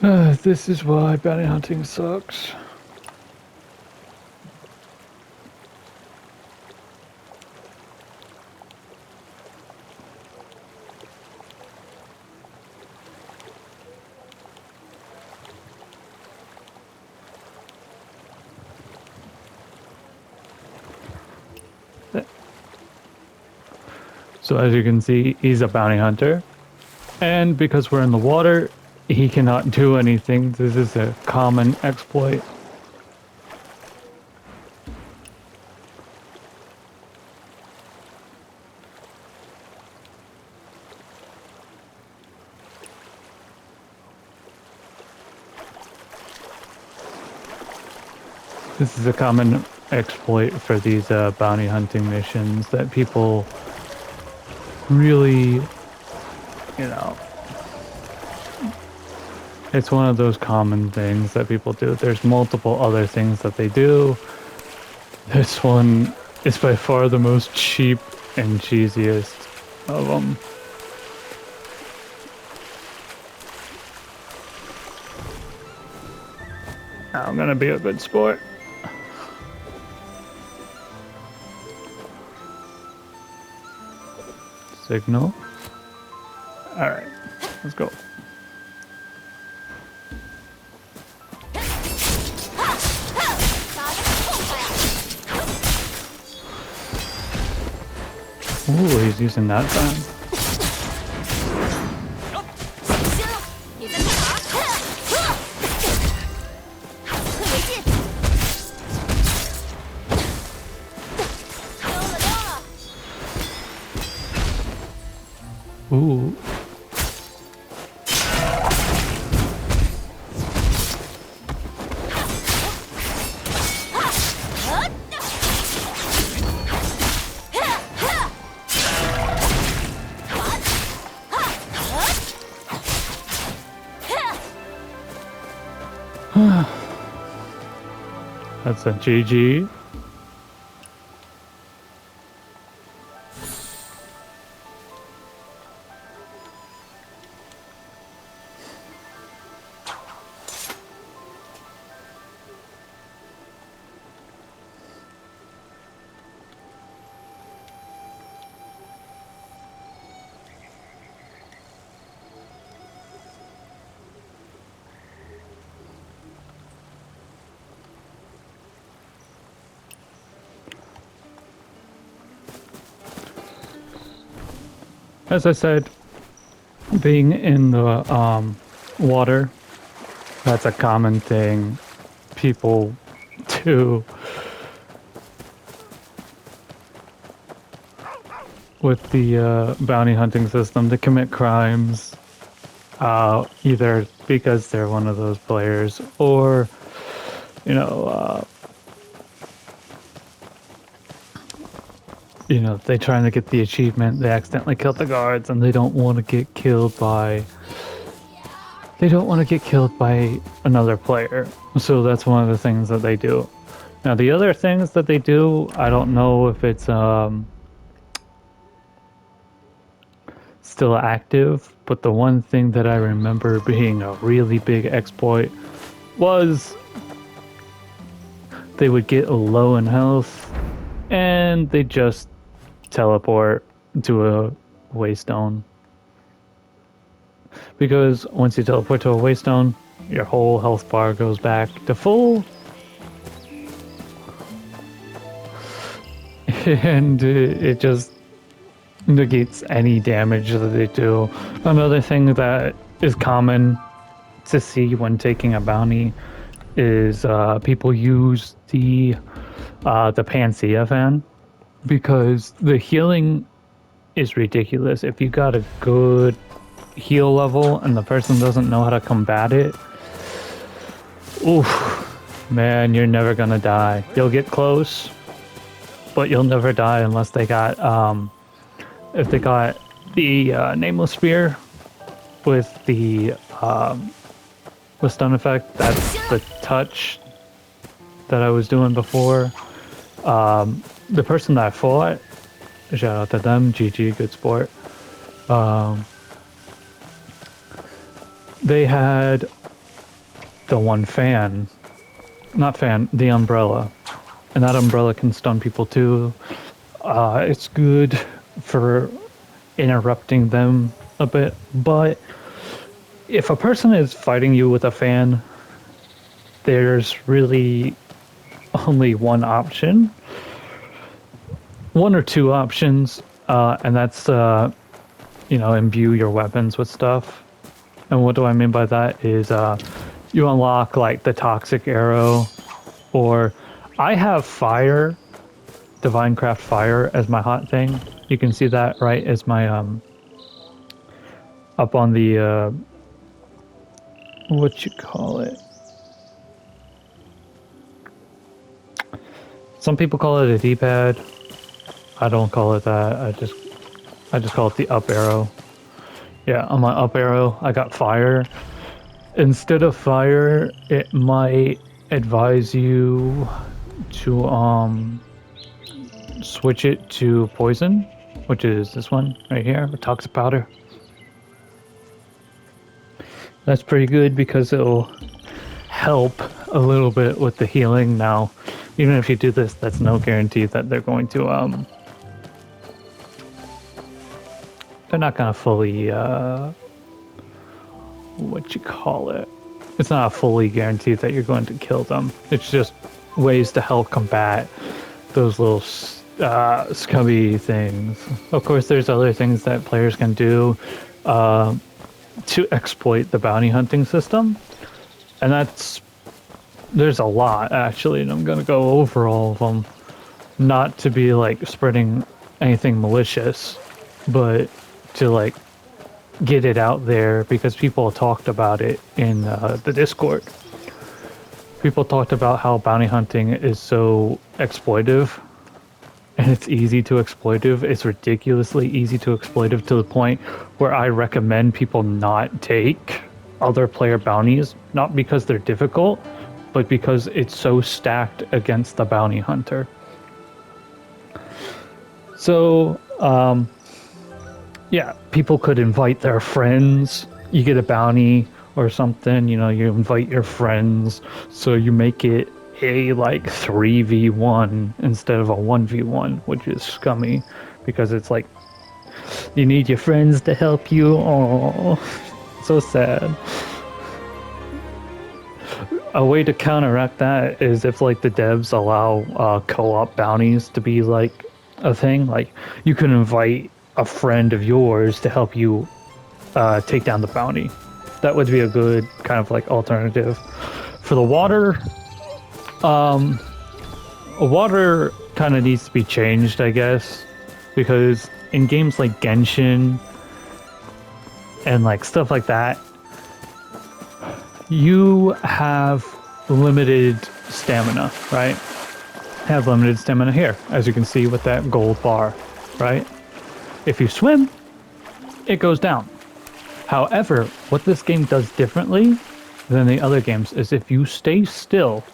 This is why bounty hunting sucks. So as you can see, he's a bounty hunter. And because we're in the water, he cannot do anything. This is a common exploit. This is a common exploit for these bounty hunting missions that people really, you know, it's one of those common things that people do. There's multiple other things that they do. This one is by far the most cheap and cheesiest of them. I'm gonna be a good sport. Signal. Alright, let's go. Ooh, he's using that time. Ooh. That's a GG. As I said, being in the water, that's a common thing people do with the bounty hunting system to commit crimes, either because they're one of those players or, they trying to get the achievement, they accidentally killed the guards and they don't want to get killed by another player. So that's one of the things that they do. Now the other things that they do, I don't know if it's still active, but the one thing that I remember being a really big exploit was they would get low in health and they just teleport to a waystone. Because once you teleport to a waystone, your whole health bar goes back to full. And it just negates any damage that they do. Another thing that is common to see when taking a bounty is people use the Panacea fan, because the healing is ridiculous. If you got a good heal level and the person doesn't know how to combat it, oof, man, you're never gonna die. You'll get close, but you'll never die unless they got if they got the Nameless Spear with the stun effect. That's the touch that I was doing before. The person that I fought, shout out to them, GG, good sport. They had the one fan, not fan, the umbrella. And that umbrella can stun people too. It's good for interrupting them a bit, but if a person is fighting you with a fan, there's really only one option, one or two options, and that's imbue your weapons with stuff. And what do I mean by that is you unlock like the toxic arrow, or I have fire, Divine Craft Fire as my hot thing. You can see that right as my up on the what you call it. Some people call it a D-pad. I don't call it that. I just call it the up arrow. Yeah, on my up arrow, I got fire. Instead of fire, it might advise you to switch it to poison, which is this one right here, the toxic powder. That's pretty good because it'll help a little bit with the healing. Now, even if you do this, that's no guarantee that they're going to they're not gonna fully what you call it. It's not fully guaranteed that you're going to kill them. It's just ways to help combat those little scummy things. Of course, there's other things that players can do to exploit the bounty hunting system, and there's a lot actually, and I'm gonna go over all of them, not to be like spreading anything malicious, but to like get it out there because people talked about it in the Discord. People talked about how bounty hunting is so exploitive, and it's easy to exploitive. It's ridiculously easy to exploitive to the point where I recommend people not take other player bounties, not because they're difficult, but because it's so stacked against the bounty hunter. So, yeah, people could invite their friends. You get a bounty or something, you invite your friends, so you make it a like 3v1 instead of a 1v1, which is scummy because it's like you need your friends to help you. Oh, so sad. A way to counteract that is if like the devs allow co-op bounties to be like a thing. Like you can invite a friend of yours to help you take down the bounty. That would be a good kind of like alternative. For the water, water kind of needs to be changed, I guess, because in games like Genshin and like stuff like that, you have limited stamina, right? Have limited stamina here, as you can see with that gold bar, right? If you swim, it goes down. However, what this game does differently than the other games is if you stay still,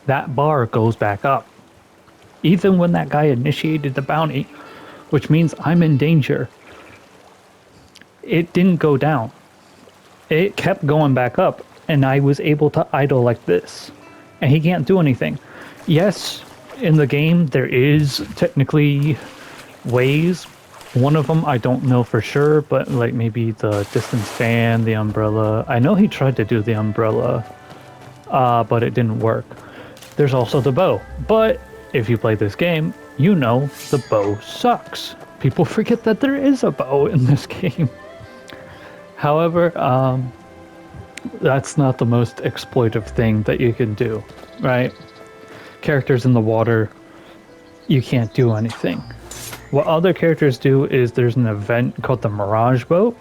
that bar goes back up. Even when that guy initiated the bounty, which means I'm in danger, it didn't go down. It kept going back up, and I was able to idle like this. And he can't do anything. Yes, in the game, there is technically ways. One of them I don't know for sure, but like maybe the distance fan, the umbrella. I know he tried to do the umbrella, but it didn't work. There's also the bow. But if you play this game, you know the bow sucks. People forget that there is a bow in this game. However, that's not the most exploitive thing that you can do, right? Characters in the water, you can't do anything. What other characters do is there's an event called the Mirage Boat.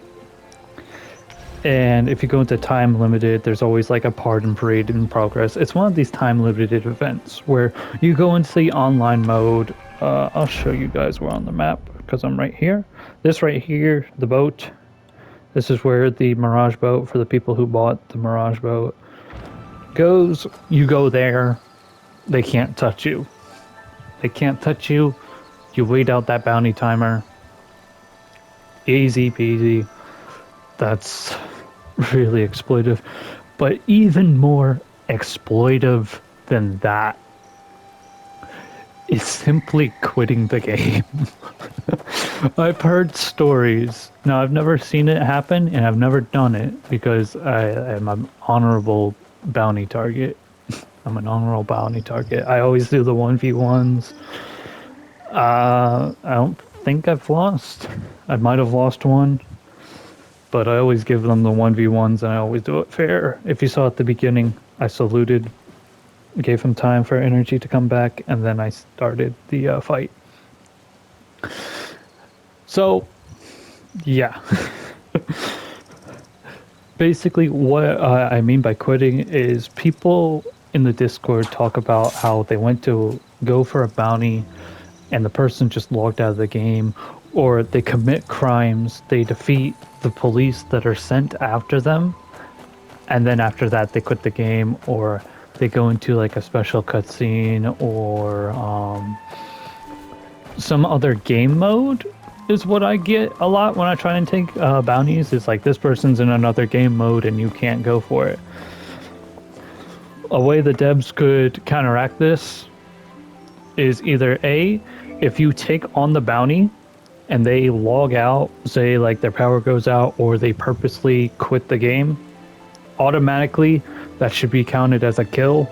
And if you go into time limited, there's always like a pardon parade in progress. It's one of these time limited events where you go into the online mode. I'll show you guys where on the map because I'm right here. This right here, the boat. This is where the Mirage Boat, for the people who bought the Mirage Boat, goes. You go there. They can't touch you. They can't touch you. You wait out that bounty timer. Easy peasy. That's really exploitive. But even more exploitive than that is simply quitting the game. I've heard stories. Now, I've never seen it happen, and I've never done it because I am an honorable bounty target. I'm an honorable bounty target. I always do the 1v1s. I don't think I've lost. I might have lost one, but I always give them the 1v1s and I always do it fair. If you saw at the beginning, I saluted, gave him time for energy to come back, and then I started the fight. So, yeah. Basically, what I mean by quitting is people in the Discord talk about how they went to go for a bounty and the person just logged out of the game, or they commit crimes, they defeat the police that are sent after them, and then after that they quit the game, or they go into like a special cutscene, or some other game mode is what I get a lot when I try and take bounties. It's like this person's in another game mode and you can't go for it. A way the devs could counteract this is either A, if you take on the bounty and they log out, say like their power goes out or they purposely quit the game, automatically that should be counted as a kill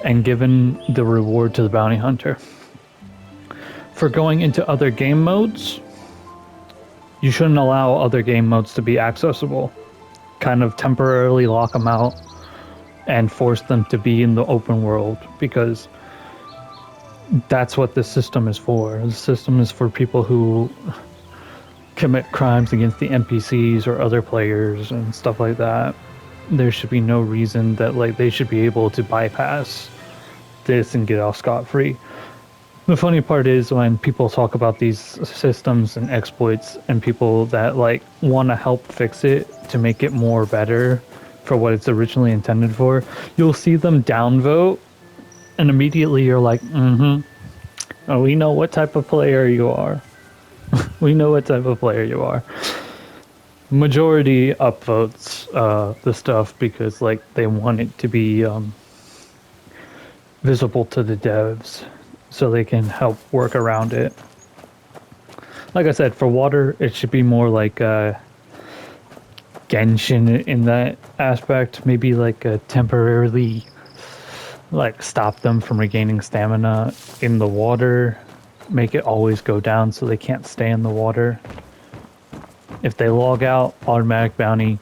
and given the reward to the bounty hunter. For going into other game modes, you shouldn't allow other game modes to be accessible. Kind of temporarily lock them out and force them to be in the open world, because that's what this system is for. The system is for people who commit crimes against the NPCs or other players and stuff like that. There should be no reason that like they should be able to bypass this and get off scot-free. The funny part is when people talk about these systems and exploits and people that like want to help fix it to make it more better for what it's originally intended for, you'll see them downvote and immediately you're like, oh, we know what type of player you are. We know what type of player you are. Majority upvotes the stuff because like they want it to be visible to the devs, so they can help work around it. Like I said, for water, it should be more like Genshin in that aspect. Maybe like temporarily like stop them from regaining stamina in the water. Make it always go down so they can't stay in the water. If they log out, automatic bounty.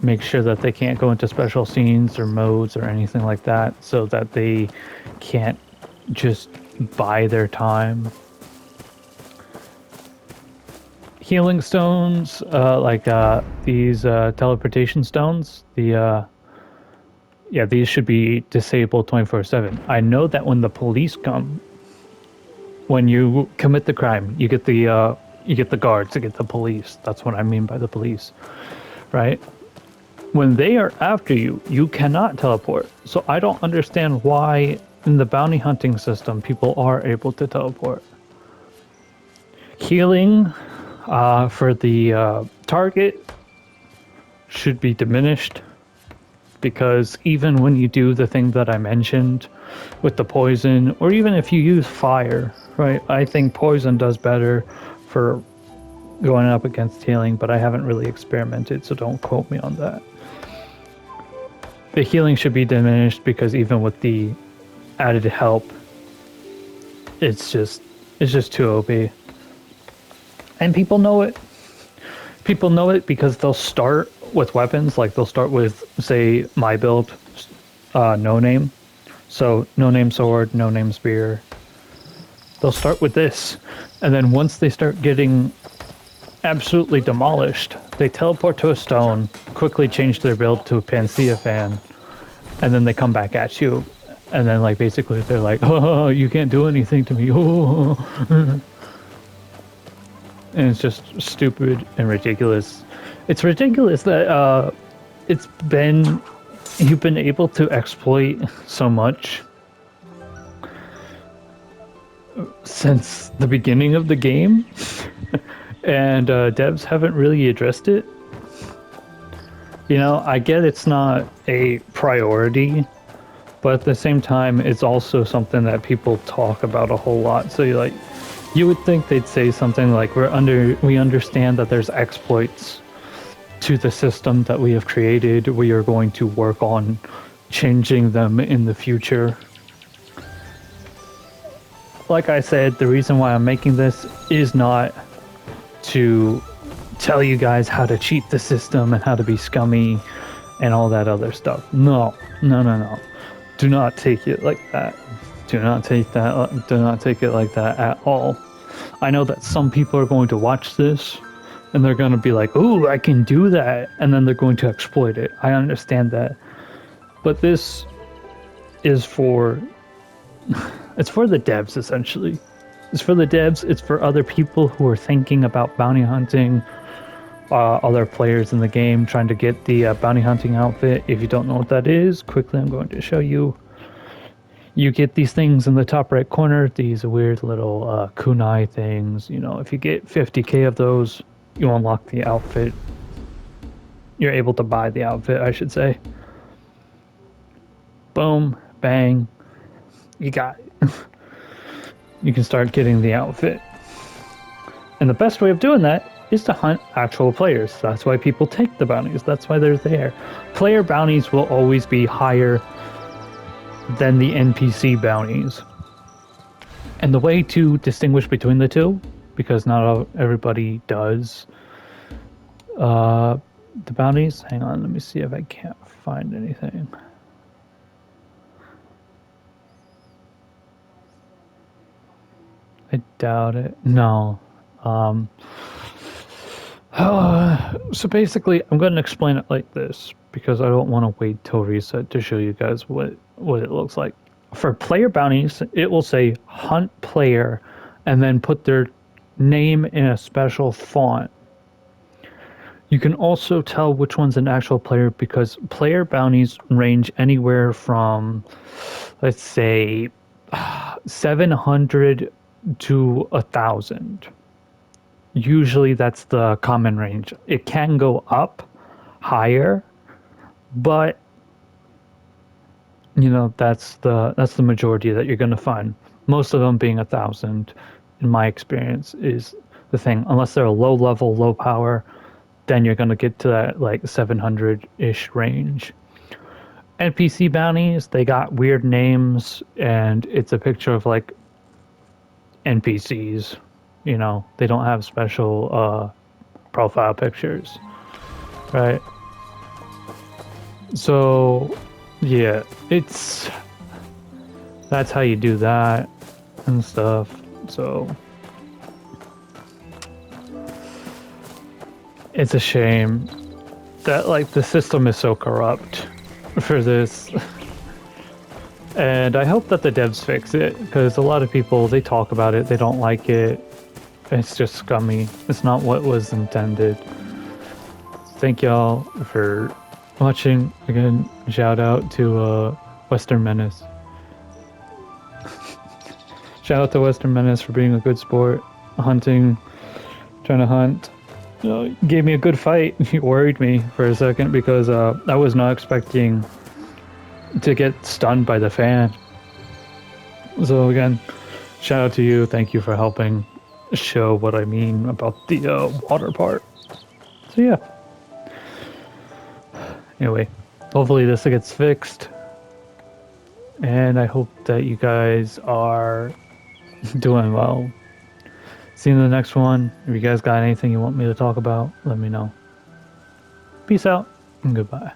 Make sure that they can't go into special scenes or modes or anything like that, so that they can't just buy their time. Healing stones, like these teleportation stones, these should be disabled 24/7. I know that when the police come, when you commit the crime, you get the guards, you get the police. That's what I mean by the police, right? When they are after you, you cannot teleport. So I don't understand why in the bounty hunting system people are able to teleport. Healing for the target should be diminished, because even when you do the thing that I mentioned with the poison, or even if you use fire, right? I think poison does better for going up against healing, but I haven't really experimented, so don't quote me on that. The healing should be diminished because even with the added help, it's just too OP. And people know it. People know it because they'll start with weapons, like they'll start with, say, my build, no name. So no name sword, no name spear. They'll start with this, and then once they start getting absolutely demolished, they teleport to a stone, quickly change their build to a Panacea fan, and then they come back at you, and then like basically they're like, oh, you can't do anything to me. Oh. And it's just stupid and ridiculous. It's ridiculous that you've been able to exploit so much since the beginning of the game. And devs haven't really addressed it. You know, I get it's not a priority, but at the same time, it's also something that people talk about a whole lot. So you would think they'd say something like, we understand that there's exploits to the system that we have created. We are going to work on changing them in the future. Like I said, the reason why I'm making this is not to tell you guys how to cheat the system and how to be scummy and all that other stuff. No, no, no, no. Do not take it like that. Do not take that. Do not take it like that at all. I know that some people are going to watch this and they're going to be like, "Ooh, I can do that," and then they're going to exploit it. I understand that, but this is for it's for the devs essentially. It's for the devs. It's for other people who are thinking about bounty hunting. Other players in the game trying to get the bounty hunting outfit. If you don't know what that is, quickly I'm going to show you. You get these things in the top right corner, these weird little kunai things. You know, if you get 50k of those, you unlock the outfit. You're able to buy the outfit, I should say. Boom, bang, you got it. You can start getting the outfit. And the best way of doing that is to hunt actual players. That's why people take the bounties. That's why they're there. Player bounties will always be higher than the NPC bounties. And the way to distinguish between the two, because not everybody does the bounties. Hang on, let me see if I can't find anything. I doubt it. No. So basically, I'm going to explain it like this because I don't want to wait till reset to show you guys what it looks like. For player bounties, it will say hunt player and then put their name in a special font. You can also tell which one's an actual player because player bounties range anywhere from, let's say, 700 to 1,000. Usually that's the common range. It can go up higher, but you know that's the majority that you're going to find. Most of them being 1,000, in my experience, is the thing. Unless they're a low level, low power, then you're going to get to that like 700-ish range. NPC bounties, they got weird names, and it's a picture of like NPCs. You know, they don't have special profile pictures, right? So, yeah, that's how you do that and stuff. So, it's a shame that like the system is so corrupt for this. And I hope that the devs fix it, because a lot of people, they talk about it, they don't like it. It's just scummy. It's not what was intended. Thank y'all for watching. Again, shout out to Western Menace. Shout out to Western Menace for being a good sport. Hunting, trying to hunt. You know, gave me a good fight. He worried me for a second because I was not expecting to get stunned by the fan. So again, shout out to you. Thank you for helping show what I mean about the water part. So yeah. Anyway, hopefully this gets fixed. And I hope that you guys are doing well. See you in the next one. If you guys got anything you want me to talk about, let me know. Peace out and goodbye.